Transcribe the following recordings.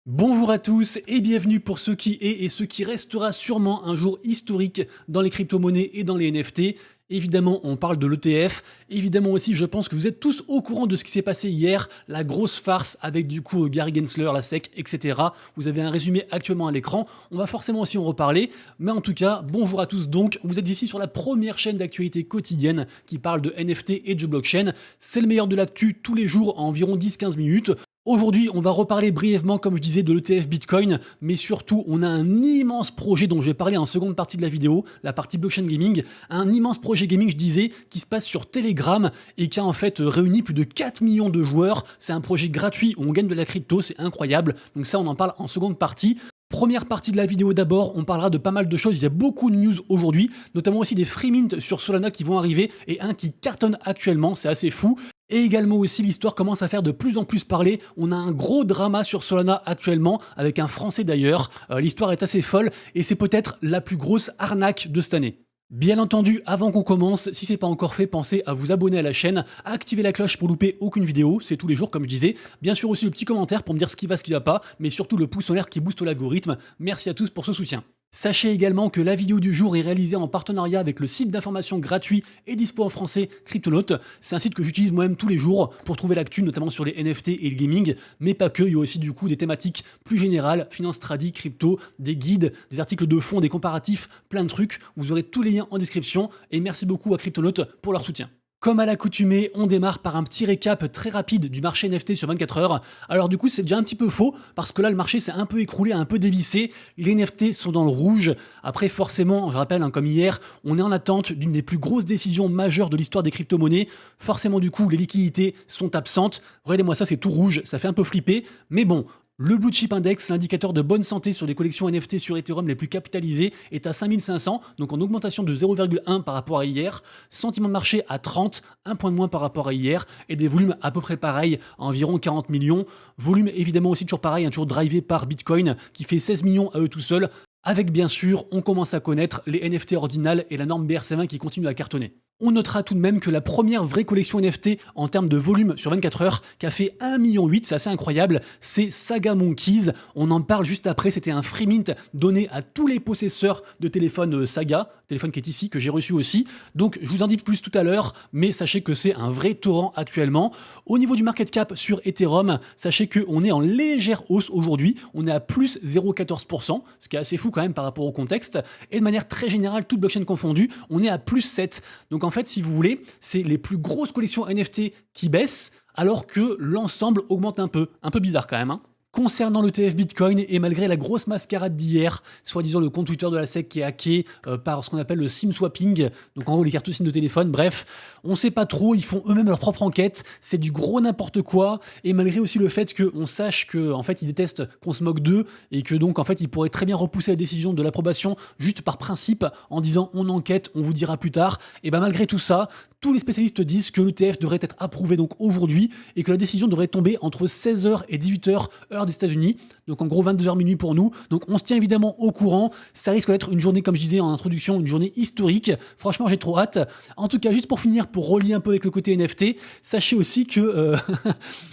Bonjour à tous et bienvenue pour ce qui est et ce qui restera sûrement un jour historique dans les crypto-monnaies et dans les NFT. Évidemment, on parle de l'ETF. Évidemment aussi, je pense que vous êtes tous au courant de ce qui s'est passé hier, la grosse farce avec du coup Gary Gensler, la SEC, etc. Vous avez un résumé actuellement à l'écran. On va forcément aussi en reparler. Mais en tout cas, bonjour à tous donc. Vous êtes ici sur la première chaîne d'actualité quotidienne qui parle de NFT et de blockchain. C'est le meilleur de l'actu tous les jours à environ 10-15 minutes. Aujourd'hui, on va reparler brièvement, comme je disais, de l'ETF Bitcoin, mais surtout, on a un immense projet dont je vais parler en seconde partie de la vidéo, la partie blockchain gaming, un immense projet gaming, je disais, qui se passe sur Telegram et qui a en fait réuni plus de 4 millions de joueurs. C'est un projet gratuit où on gagne de la crypto, c'est incroyable. Donc ça, on en parle en seconde partie. Première partie de la vidéo d'abord, on parlera de pas mal de choses, il y a beaucoup de news aujourd'hui, notamment aussi des free mint sur Solana qui vont arriver et un qui cartonne actuellement, c'est assez fou. Et également aussi l'histoire commence à faire de plus en plus parler. On a un gros drama sur Solana actuellement, avec un Français d'ailleurs. L'histoire est assez folle et c'est peut-être la plus grosse arnaque de cette année. Bien entendu, avant qu'on commence, si c'est pas encore fait, pensez à vous abonner à la chaîne, à activer la cloche pour louper aucune vidéo, c'est tous les jours comme je disais. Bien sûr aussi le petit commentaire pour me dire ce qui va pas, mais surtout le pouce en l'air qui booste l'algorithme. Merci à tous pour ce soutien. Sachez également que la vidéo du jour est réalisée en partenariat avec le site d'information gratuit et dispo en français Cryptonaut. C'est un site que j'utilise moi-même tous les jours pour trouver l'actu, notamment sur les NFT et le gaming, mais pas que, il y a aussi du coup des thématiques plus générales, finance tradi, crypto, des guides, des articles de fond, des comparatifs, plein de trucs. Vous aurez tous les liens en description et merci beaucoup à Cryptonaut pour leur soutien. Comme à l'accoutumée, on démarre par un petit récap très rapide du marché NFT sur 24 heures. Alors du coup, c'est déjà un petit peu faux, parce que là, le marché s'est un peu écroulé, un peu dévissé. Les NFT sont dans le rouge. Après, forcément, je rappelle, comme hier, on est en attente d'une des plus grosses décisions majeures de l'histoire des crypto-monnaies. Forcément, du coup, les liquidités sont absentes. Regardez-moi ça, c'est tout rouge, ça fait un peu flipper. Mais bon, le Blue Chip Index, l'indicateur de bonne santé sur les collections NFT sur Ethereum les plus capitalisées, est à 5500, donc en augmentation de 0,1 par rapport à hier. Sentiment de marché à 30, un point de moins par rapport à hier, et des volumes à peu près pareils, à environ 40 millions. Volume évidemment aussi toujours pareil, toujours drivé par Bitcoin, qui fait 16 millions à eux tout seuls. Avec bien sûr, on commence à connaître les NFT ordinales et la norme BRC20 qui continue à cartonner. On notera tout de même que la première vraie collection NFT en termes de volume sur 24 heures, qui a fait 1,8 million, c'est assez incroyable, c'est Saga Monkeys. On en parle juste après, c'était un free mint donné à tous les possesseurs de téléphones Saga, téléphone qui est ici, que j'ai reçu aussi. Donc je vous en dis plus tout à l'heure, mais sachez que c'est un vrai torrent actuellement. Au niveau du market cap sur Ethereum, sachez qu'on est en légère hausse aujourd'hui, on est à plus 0,14%, ce qui est assez fou quand même par rapport au contexte. Et de manière très générale, toute blockchain confondue, on est à plus 7. Donc en fait, si vous voulez, c'est les plus grosses collections NFT qui baissent, alors que l'ensemble augmente un peu. Un peu bizarre quand même, hein. Concernant l'ETF Bitcoin, et malgré la grosse mascarade d'hier, soi-disant le compte Twitter de la SEC qui est hacké par ce qu'on appelle le SIM swapping, donc en gros les cartes SIM de téléphone, bref, on sait pas trop, ils font eux-mêmes leur propre enquête, c'est du gros n'importe quoi, et malgré aussi le fait qu'on sache que en fait ils détestent qu'on se moque d'eux, et que donc en fait ils pourraient très bien repousser la décision de l'approbation juste par principe, en disant on enquête, on vous dira plus tard, et ben malgré tout ça, tous les spécialistes disent que l'ETF devrait être approuvé donc aujourd'hui, et que la décision devrait tomber entre 16h et 18h, heure des États-Unis, donc en gros 22h minuit pour nous. Donc on se tient évidemment au courant. Ça risque d'être une journée, comme je disais en introduction, une journée historique. Franchement, j'ai trop hâte. En tout cas, juste pour finir, pour relier un peu avec le côté NFT, sachez aussi que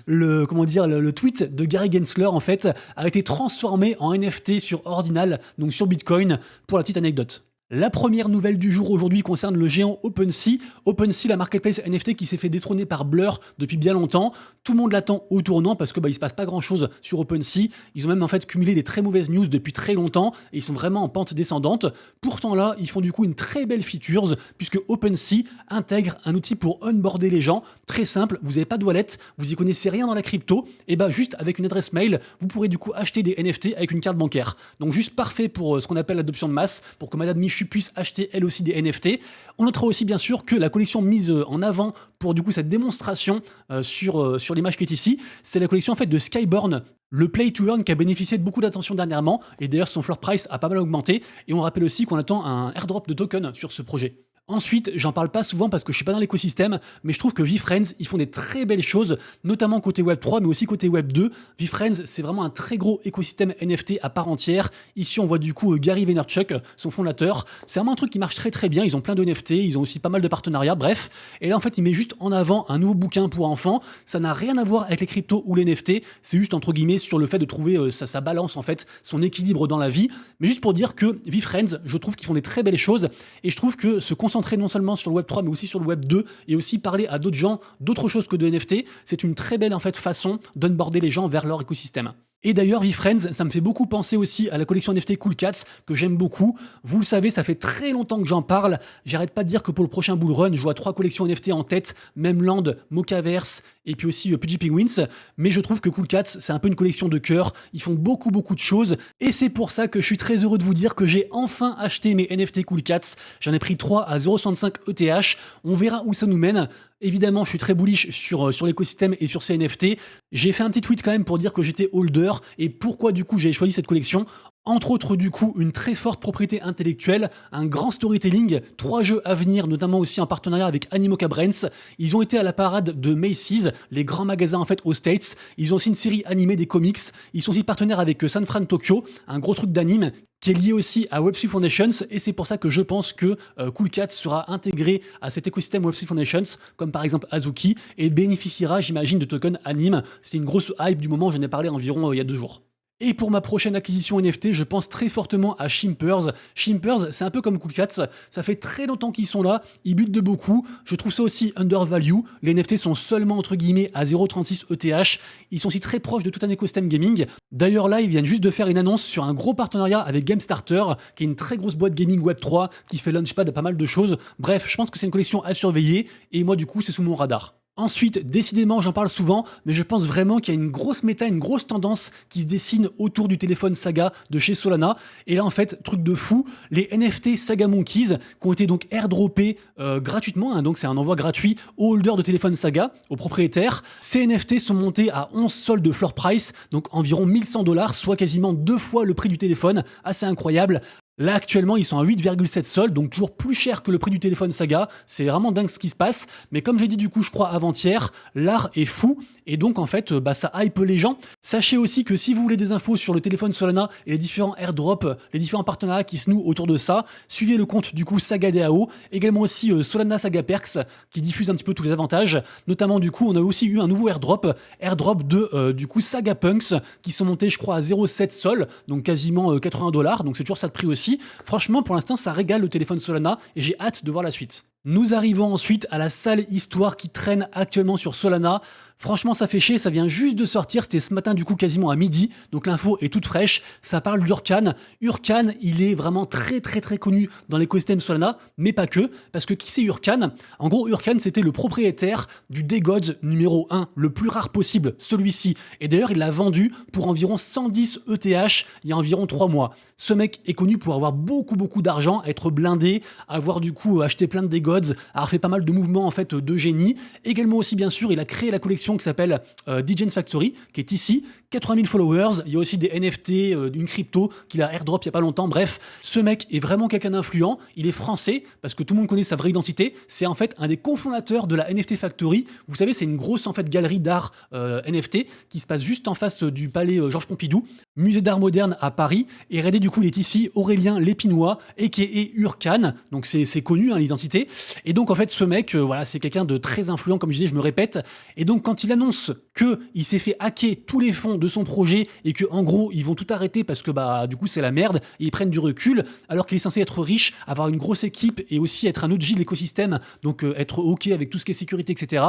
le tweet de Gary Gensler en fait a été transformé en NFT sur Ordinal, donc sur Bitcoin, pour la petite anecdote. La première nouvelle du jour aujourd'hui concerne le géant OpenSea. OpenSea, la marketplace NFT qui s'est fait détrôner par Blur depuis bien longtemps. Tout le monde l'attend au tournant parce que il se passe pas grand chose sur OpenSea. Ils ont même en fait cumulé des très mauvaises news depuis très longtemps et ils sont vraiment en pente descendante. Pourtant là, ils font du coup une très belle features puisque OpenSea intègre un outil pour onboarder les gens. Très simple, vous n'avez pas de wallet, vous y connaissez rien dans la crypto, et juste avec une adresse mail, vous pourrez du coup acheter des NFT avec une carte bancaire. Donc juste parfait pour ce qu'on appelle l'adoption de masse, pour que Madame Michu puisse acheter elle aussi des NFT. On notera aussi bien sûr que la collection mise en avant pour du coup cette démonstration sur l'image qui est ici, c'est la collection en fait de Skyborn, le play to earn qui a bénéficié de beaucoup d'attention dernièrement, et d'ailleurs son floor price a pas mal augmenté, et on rappelle aussi qu'on attend un airdrop de token sur ce projet. Ensuite, j'en parle pas souvent parce que je suis pas dans l'écosystème, mais je trouve que VeeFriends, ils font des très belles choses, notamment côté Web 3, mais aussi côté Web 2. VeeFriends, c'est vraiment un très gros écosystème NFT à part entière. Ici, on voit du coup Gary Vaynerchuk, son fondateur. C'est vraiment un truc qui marche très très bien. Ils ont plein de NFT, ils ont aussi pas mal de partenariats, bref. Et là, en fait, il met juste en avant un nouveau bouquin pour enfants. Ça n'a rien à voir avec les cryptos ou les NFT. C'est juste, entre guillemets, sur le fait de trouver sa balance, en fait, son équilibre dans la vie. Mais juste pour dire que VeeFriends, je trouve qu'ils font des très belles choses. Et je trouve que se concentrer non seulement sur le Web 3 mais aussi sur le Web 2 et aussi parler à d'autres gens d'autres choses que de NFT, c'est une très belle en fait façon d'onboarder les gens vers leur écosystème. Et d'ailleurs, VeeFriends, ça me fait beaucoup penser aussi à la collection NFT Cool Cats, que j'aime beaucoup. Vous le savez, ça fait très longtemps que j'en parle. J'arrête pas de dire que pour le prochain Bull Run, je vois 3 collections NFT en tête, Memland, Mochaverse, et puis aussi Pudgy Penguins. Mais je trouve que Cool Cats, c'est un peu une collection de cœur. Ils font beaucoup de choses. Et c'est pour ça que je suis très heureux de vous dire que j'ai enfin acheté mes NFT Cool Cats. J'en ai pris 3 à 0,65 ETH. On verra où ça nous mène. Évidemment, je suis très bullish sur l'écosystème et sur ces NFT. J'ai fait un petit tweet quand même pour dire que j'étais holder et pourquoi du coup j'ai choisi cette collection. Entre autres, du coup, une très forte propriété intellectuelle, un grand storytelling, 3 jeux à venir, notamment aussi en partenariat avec Animoca Brands. Ils ont été à la parade de Macy's, les grands magasins en fait aux States. Ils ont aussi une série animée des comics. Ils sont aussi partenaires avec Sanfran Tokyo, un gros truc d'anime qui est lié aussi à Web3 Foundations, et c'est pour ça que je pense que Cool Cat sera intégré à cet écosystème Web3 Foundations, comme par exemple Azuki, et bénéficiera, j'imagine, de tokens anime. C'est une grosse hype du moment, j'en ai parlé environ il y a 2 jours. Et pour ma prochaine acquisition NFT, je pense très fortement à Shimpers. Shimpers, c'est un peu comme Cool Cats, ça fait très longtemps qu'ils sont là, ils butent de beaucoup, je trouve ça aussi undervalue, les NFT sont seulement entre guillemets à 0,36 ETH, ils sont aussi très proches de tout un écosystème gaming. D'ailleurs là, ils viennent juste de faire une annonce sur un gros partenariat avec GameStarter, qui est une très grosse boîte gaming Web3, qui fait launchpad à pas mal de choses. Bref, je pense que c'est une collection à surveiller, et moi du coup c'est sous mon radar. Ensuite, décidément, j'en parle souvent, mais je pense vraiment qu'il y a une grosse méta, une grosse tendance qui se dessine autour du téléphone Saga de chez Solana. Et là, en fait, truc de fou, les NFT Saga Monkeys, qui ont été donc airdroppés gratuitement, hein, donc c'est un envoi gratuit aux holders de téléphone Saga, aux propriétaires. Ces NFT sont montés à 11 soldes de floor price, donc environ 1100$, soit quasiment 2 fois le prix du téléphone, assez incroyable. Là, actuellement, ils sont à 8,7 soldes, donc toujours plus cher que le prix du téléphone Saga. C'est vraiment dingue ce qui se passe. Mais comme j'ai dit du coup, je crois avant-hier, l'art est fou. Et donc, en fait, ça hype les gens. Sachez aussi que si vous voulez des infos sur le téléphone Solana et les différents airdrops, les différents partenariats qui se nouent autour de ça, suivez le compte du coup Saga DAO. Également aussi Solana Saga Perks, qui diffuse un petit peu tous les avantages. Notamment, du coup, on a aussi eu un nouveau airdrop de du coup Saga Punks, qui sont montés, je crois, à 0,7 sol, donc quasiment $80. Donc c'est toujours ça de prix aussi. Franchement, pour l'instant, ça régale le téléphone Solana et j'ai hâte de voir la suite. Nous arrivons ensuite à la sale histoire qui traîne actuellement sur Solana. Franchement, ça fait chier, ça vient juste de sortir, c'était ce matin du coup quasiment à midi, donc l'info est toute fraîche, ça parle d'Urkan. Urkan, il est vraiment très connu dans l'écosystème Solana, mais pas que, parce que qui c'est Urkan? En gros, Urkan, c'était le propriétaire du DeGods numéro 1, le plus rare possible, celui-ci. Et d'ailleurs, il l'a vendu pour environ 110 ETH il y a environ 3 mois. Ce mec est connu pour avoir beaucoup d'argent, être blindé, avoir du coup acheté plein de DeGods, avoir fait pas mal de mouvements en fait de génie. Également aussi, bien sûr, il a créé la collection qui s'appelle DJ's Factory, qui est ici, 80 000 followers, il y a aussi des NFT, d'une crypto qu'il a airdrop il y a pas longtemps, bref, ce mec est vraiment quelqu'un d'influent, il est français, parce que tout le monde connaît sa vraie identité, c'est en fait un des cofondateurs de la NFT Factory, vous savez c'est une grosse en fait galerie d'art NFT, qui se passe juste en face du palais Georges Pompidou, musée d'art moderne à Paris, et regardez du coup il est ici, Aurélien Lépinois, aka Urkan, donc c'est connu hein, l'identité, et donc en fait ce mec, voilà, c'est quelqu'un de très influent, comme je disais, je me répète, et donc quand il annonce qu'il s'est fait hacker tous les fonds de son projet et que en gros ils vont tout arrêter parce que bah du coup c'est la merde et ils prennent du recul alors qu'il est censé être riche, avoir une grosse équipe et aussi être un OG de l'écosystème, donc être ok avec tout ce qui est sécurité, etc.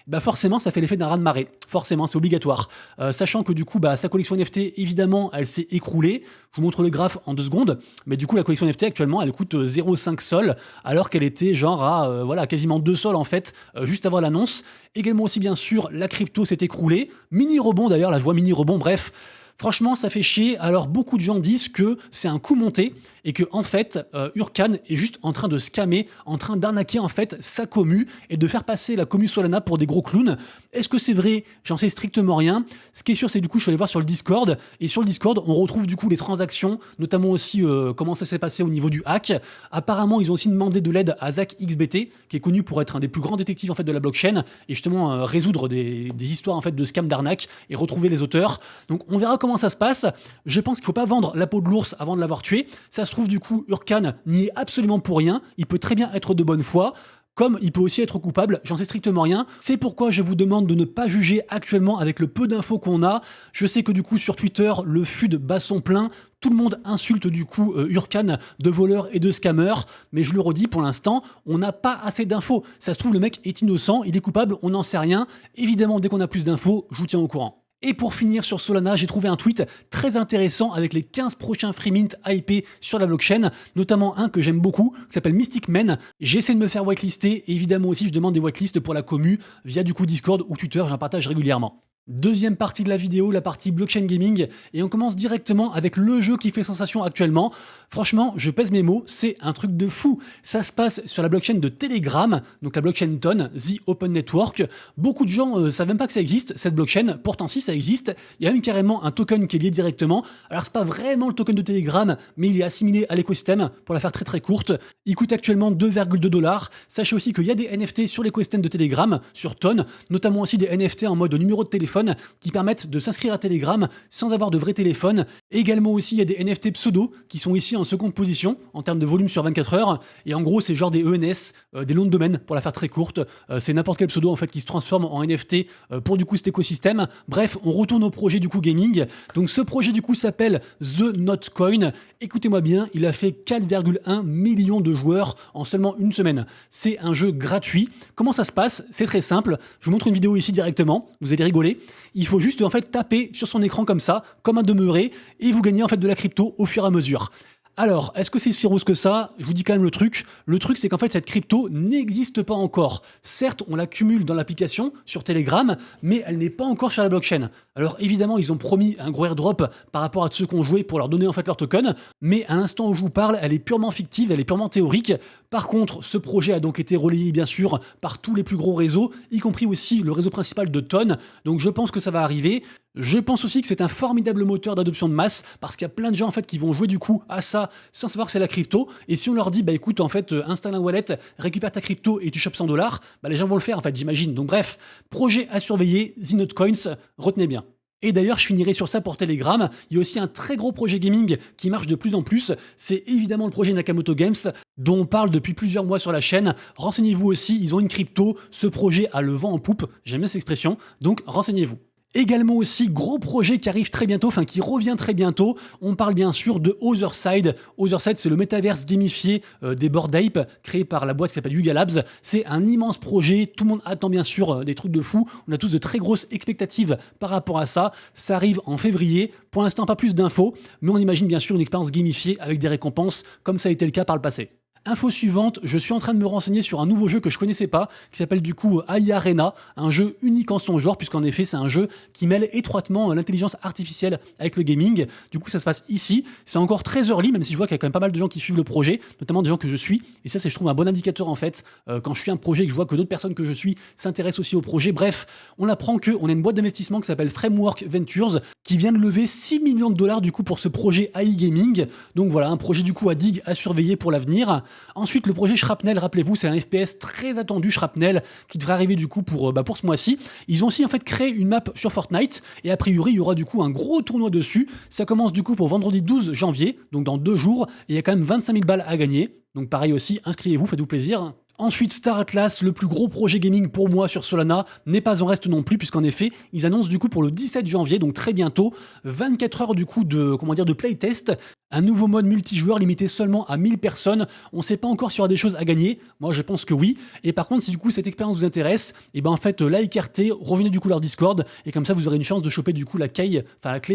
Bah forcément ça fait l'effet d'un raz-de-marée, forcément c'est obligatoire. Sachant que du coup bah sa collection NFT évidemment elle s'est écroulée, je vous montre le graphe en 2 secondes, mais du coup la collection NFT actuellement elle coûte 0,5 sol alors qu'elle était genre à voilà quasiment 2 sols en fait juste avant l'annonce. Également aussi bien sûr la crypto s'est écroulée, mini rebond d'ailleurs, là je vois mini rebond, bref, Franchement, ça fait chier. Alors, beaucoup de gens disent que c'est un coup monté et que, en fait, Urkan est juste en train de scammer, en train d'arnaquer, en fait, sa commu et de faire passer la commu Solana pour des gros clowns. Est-ce que c'est vrai? J'en sais strictement rien. Ce qui est sûr, c'est du coup, je suis allé voir sur le Discord et sur le Discord, on retrouve du coup les transactions, notamment aussi comment ça s'est passé au niveau du hack. Apparemment, ils ont aussi demandé de l'aide à Zach XBT, qui est connu pour être un des plus grands détectives en fait de la blockchain et justement résoudre des histoires en fait de scam d'arnaque et retrouver les auteurs. Donc on verra comment ça se passe. Je pense qu'il faut pas vendre la peau de l'ours avant de l'avoir tué. Ça se trouve du coup Urkan n'y est absolument pour rien. Il peut très bien être de bonne foi. Comme il peut aussi être coupable, j'en sais strictement rien. C'est pourquoi je vous demande de ne pas juger actuellement avec le peu d'infos qu'on a. Je sais que du coup sur Twitter, le FUD bat son plein. Tout le monde insulte du coup Urkan de voleur et de scammer. Mais je le redis, pour l'instant, on n'a pas assez d'infos. Ça se trouve, le mec est innocent, il est coupable, on n'en sait rien. Évidemment, dès qu'on a plus d'infos, je vous tiens au courant. Et pour finir sur Solana, j'ai trouvé un tweet très intéressant avec les 15 prochains free mint hypés sur la blockchain, notamment un que j'aime beaucoup, qui s'appelle Mystic Man. J'essaie de me faire whitelister, et évidemment aussi je demande des whitelists pour la commu via du coup Discord ou Twitter, j'en partage régulièrement. Deuxième partie de la vidéo, la partie blockchain gaming, et on commence directement avec le jeu qui fait sensation actuellement. Franchement, je pèse mes mots, c'est un truc de fou. Ça se passe sur la blockchain de Telegram, donc la blockchain Ton, The Open Network. Beaucoup de gens savent même pas que ça existe, cette blockchain. Pourtant, si ça existe, il y a même carrément un token qui est lié directement. Alors, c'est pas vraiment le token de Telegram, mais il est assimilé à l'écosystème, pour la faire très très courte. Il coûte actuellement 2,2 $. Sachez aussi qu'il y a des NFT sur l'écosystème de Telegram, sur Ton, notamment aussi des NFT en mode numéro de téléphone, qui permettent de s'inscrire à Telegram sans avoir de vrai téléphone. Et également aussi, il y a des NFT pseudo qui sont ici en seconde position en termes de volume sur 24 heures. Et en gros, c'est genre des ENS, des noms de domaine pour la faire très courte. C'est n'importe quel pseudo en fait qui se transforme en NFT pour du coup cet écosystème. Bref, on retourne au projet du coup gaming. Donc ce projet du coup s'appelle The Notcoin. Écoutez-moi bien, il a fait 4,1 millions de joueurs en seulement une semaine. C'est un jeu gratuit. Comment ça se passe? C'est très simple. Je vous montre une vidéo ici directement. Vous allez rigoler. Il faut juste en fait taper sur son écran comme ça, comme un demeuré, et vous gagnez en fait de la crypto au fur et à mesure. Alors, est-ce que c'est si rose que ça? Je vous dis quand même le truc. Le truc, c'est qu'en fait, cette crypto n'existe pas encore. Certes, on l'accumule dans l'application, sur Telegram, mais elle n'est pas encore sur la blockchain. Alors, évidemment, ils ont promis un gros airdrop par rapport à ceux qui ont joué pour leur donner en fait leur token, mais à l'instant où je vous parle, elle est purement fictive, elle est purement théorique. Par contre, ce projet a donc été relayé, bien sûr, par tous les plus gros réseaux, y compris aussi le réseau principal de Ton. Donc, je pense que ça va arriver. Je pense aussi que c'est un formidable moteur d'adoption de masse parce qu'il y a plein de gens en fait qui vont jouer du coup à ça sans savoir que c'est la crypto. Et si on leur dit bah écoute en fait installe un wallet, récupère ta crypto et tu chopes 100 $, bah les gens vont le faire en fait j'imagine. Donc bref, projet à surveiller, The Notcoins, retenez bien. Et d'ailleurs, je finirai sur ça pour Telegram. Il y a aussi un très gros projet gaming qui marche de plus en plus. C'est évidemment le projet Nakamoto Games, dont on parle depuis plusieurs mois sur la chaîne. Renseignez-vous aussi, ils ont une crypto. Ce projet a le vent en poupe. J'aime bien cette expression. Donc, renseignez-vous. Également aussi, gros projet qui arrive très bientôt, enfin qui revient très bientôt. On parle bien sûr de Otherside. Otherside, c'est le métaverse gamifié des Bored Ape, créé par la boîte qui s'appelle Yuga Labs. C'est un immense projet. Tout le monde attend bien sûr des trucs de fou. On a tous de très grosses expectatives par rapport à ça. Ça arrive en février. Pour l'instant, pas plus d'infos, mais on imagine bien sûr une expérience gamifiée avec des récompenses, comme ça a été le cas par le passé. Info suivante, je suis en train de me renseigner sur un nouveau jeu que je connaissais pas, qui s'appelle du coup AI Arena, un jeu unique en son genre, puisqu'en effet c'est un jeu qui mêle étroitement l'intelligence artificielle avec le gaming. Du coup ça se passe ici, c'est encore très early, même si je vois qu'il y a quand même pas mal de gens qui suivent le projet, notamment des gens que je suis, et ça c'est je trouve un bon indicateur en fait, quand je suis un projet et que je vois que d'autres personnes que je suis s'intéressent aussi au projet. Bref, on apprend qu'on a une boîte d'investissement qui s'appelle Framework Ventures, qui vient de lever 6 millions de dollars du coup pour ce projet AI Gaming. Donc voilà, un projet du coup à digue à surveiller pour l'avenir. Ensuite, le projet Shrapnel, rappelez-vous, c'est un FPS très attendu, Shrapnel, qui devrait arriver du coup pour ce mois-ci. Ils ont aussi en fait créé une map sur Fortnite, et a priori, il y aura du coup un gros tournoi dessus. Ça commence du coup pour vendredi 12 janvier, donc dans 2 jours, et il y a quand même 25 000 balles à gagner. Donc pareil aussi, inscrivez-vous, faites-vous plaisir. Ensuite, Star Atlas, le plus gros projet gaming pour moi sur Solana, n'est pas en reste non plus, puisqu'en effet, ils annoncent du coup pour le 17 janvier, donc très bientôt, 24 heures du coup de playtest, un nouveau mode multijoueur limité seulement à 1000 personnes. On ne sait pas encore s'il y aura des choses à gagner, moi je pense que oui. Et par contre, si du coup cette expérience vous intéresse, et ben en fait, like RT, revenez du coup leur Discord, et comme ça vous aurez une chance de choper du coup la clé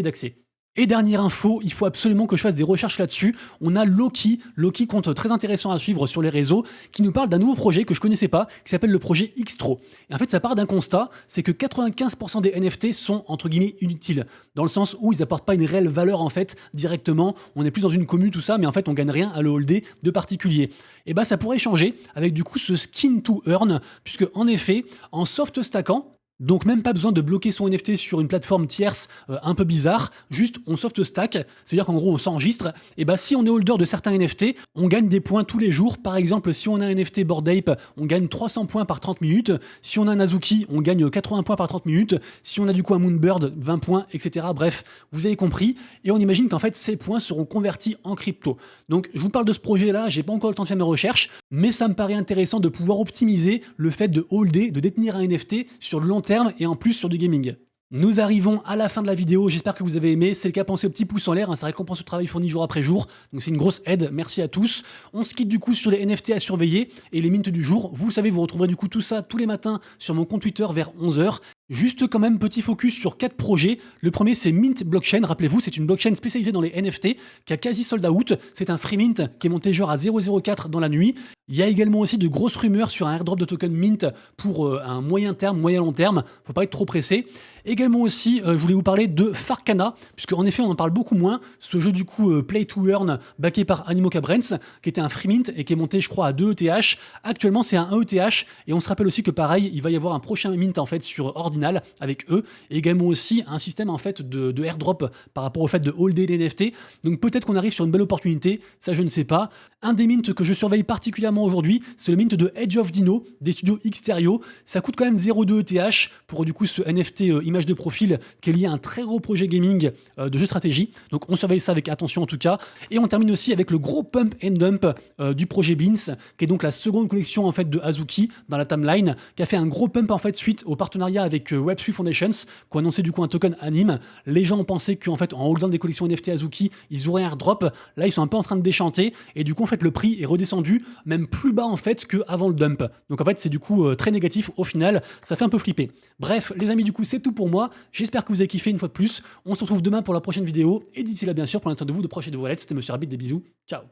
d'accès. Et dernière info, il faut absolument que je fasse des recherches là-dessus. On a Loki, compte très intéressant à suivre sur les réseaux, qui nous parle d'un nouveau projet que je connaissais pas, qui s'appelle le projet Xtro. Et en fait, ça part d'un constat, c'est que 95% des NFT sont entre guillemets inutiles, dans le sens où ils apportent pas une réelle valeur en fait directement. On est plus dans une commu tout ça, mais en fait on gagne rien à le holder de particulier. Et bah ça pourrait changer avec du coup ce skin to earn, puisque en effet, en soft stackant, donc même pas besoin de bloquer son NFT sur une plateforme tierce un peu bizarre, juste on soft stack, c'est-à-dire qu'en gros on s'enregistre, et bah si on est holder de certains NFT, on gagne des points tous les jours. Par exemple, si on a un NFT Bored Ape, on gagne 300 points par 30 minutes, si on a un Azuki, on gagne 80 points par 30 minutes, si on a du coup un Moonbird, 20 points, etc. Bref, vous avez compris, et on imagine qu'en fait ces points seront convertis en crypto. Donc je vous parle de ce projet-là, j'ai pas encore le temps de faire mes recherches, mais ça me paraît intéressant de pouvoir optimiser le fait de holder, de détenir un NFT sur le long terme et en plus sur du gaming. Nous arrivons à la fin de la vidéo, j'espère que vous avez aimé. C'est le cas, pensez au petit pouce en l'air, hein, ça récompense le travail fourni jour après jour. Donc c'est une grosse aide, merci à tous. On se quitte du coup sur les NFT à surveiller et les mints du jour. Vous savez, vous retrouverez du coup tout ça tous les matins sur mon compte Twitter vers 11h. Juste quand même, petit focus sur 4 projets. Le premier, c'est Mint Blockchain. Rappelez-vous, c'est une blockchain spécialisée dans les NFT qui a quasi sold out. C'est un free mint qui est monté genre à 0,04 dans la nuit. Il y a également aussi de grosses rumeurs sur un airdrop de token Mint pour un moyen terme, moyen long terme. Faut pas être trop pressé. Également aussi, je voulais vous parler de Farcana, puisque en effet, on en parle beaucoup moins. Ce jeu du coup Play to Earn, backé par Animoca Brands, qui était un free mint et qui est monté, je crois, à 2 ETH. Actuellement, c'est un 1 ETH. Et on se rappelle aussi que pareil, il va y avoir un prochain mint en fait sur Ordinal avec eux, et également aussi un système en fait de airdrop par rapport au fait de holder les NFT. Donc peut-être qu'on arrive sur une belle opportunité, ça je ne sais pas. Un des mints que je surveille particulièrement aujourd'hui, c'est le mint de Edge of Dino des studios Xterio. Ça coûte quand même 0,2 ETH pour du coup ce NFT image de profil qui est lié à un très gros projet gaming de jeu stratégie. Donc on surveille ça avec attention en tout cas. Et on termine aussi avec le gros pump and dump du projet Beans, qui est donc la seconde collection en fait de Azuki dans la timeline, qui a fait un gros pump en fait suite au partenariat avec Web3 Foundations, qui ont annoncé du coup un token anime. Les gens ont pensé qu'en fait en holdant des collections NFT Azuki, ils auraient un airdrop. Là ils sont un peu en train de déchanter et du coup en fait le prix est redescendu même plus bas en fait qu'avant le dump. Donc en fait c'est du coup très négatif au final, ça fait un peu flipper. Bref les amis, du coup c'est tout pour moi. J'espère que vous avez kiffé une fois de plus. On se retrouve demain pour la prochaine vidéo et d'ici là bien sûr prenez soin de vous, de proches et de vos wallets. C'était Monsieur Rabbit, des bisous, ciao.